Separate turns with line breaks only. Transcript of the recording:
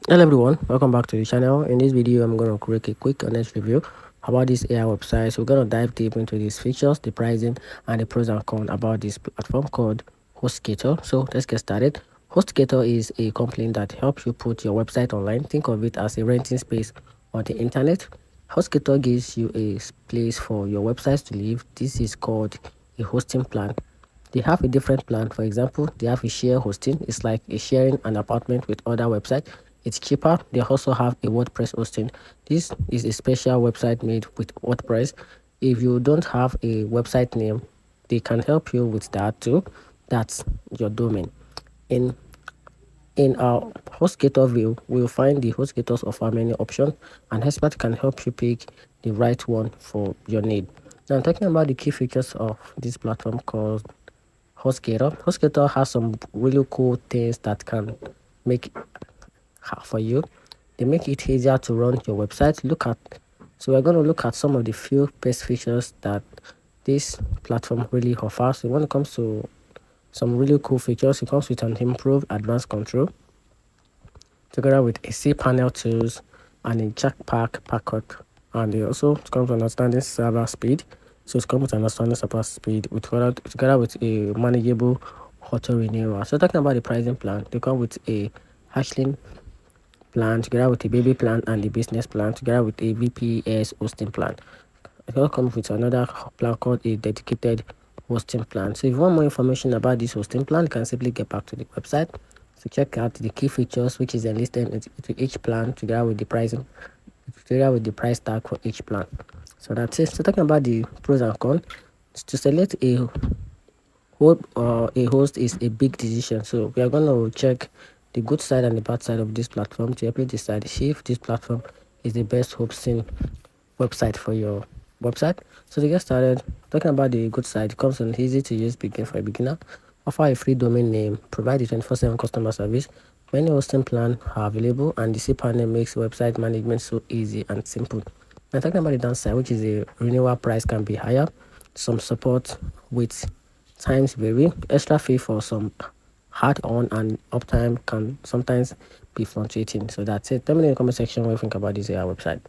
Hello everyone, welcome back to the channel. In this video, I'm going to create a quick honest review about this AI website. So we're going to dive deep into these features, the pricing, and the pros and cons about this platform called HostGator. So let's get started. HostGator is a company that helps you put your website online. Think of it as a renting space on the internet. HostGator gives you a place for your websites to live. This is called a hosting plan. They have a different plan. For example, they have a share hosting. It's like a sharing an apartment with other websites. It's cheaper. They also have a WordPress hosting. This is a special website made with WordPress. If you don't have a website name, they can help you with that too. That's your domain. In in our HostGator view, we'll find the HostGators offer many options, and expert can help you pick the right one for your need. Now, I'm talking about the key features of this platform called HostGator. HostGator has some really cool things that can make for you. They make it easier to run your website. So we're going to look at some of the few best features that this platform really offers. So when it comes to some really cool features, it comes with an improved advanced control together with a cPanel tools and a Jackpack backup. And it also comes with understanding server speed. So it comes with understanding server speed together with a manageable auto renewal. So talking about the pricing plan, they come with a Hashling plan together with a baby plan and the business plan together with a VPS hosting plan. It will come with another plan called a dedicated hosting plan. So if you want more information about this hosting plan, you can simply get back to the website to check out the key features which is enlisted into each plan together with the pricing, together with the price tag for each plan. So that's it. So talking about the pros and cons, to select a host is a big decision. So we are going to check the good side and the bad side of this platform to help you decide if this platform is the best hosting website for your website. So to get started, talking about the good side, it comes an easy to use begin for a beginner, offer a free domain name, provide a 24/7 customer service. Many hosting plans are available, and the cPanel makes website management so easy and simple. And talking about the downside, which is a renewal price can be higher, some support with times vary, extra fee for some hard on and uptime can sometimes be fluctuating. So that's it. Tell me in the comment section what you think about this AI website.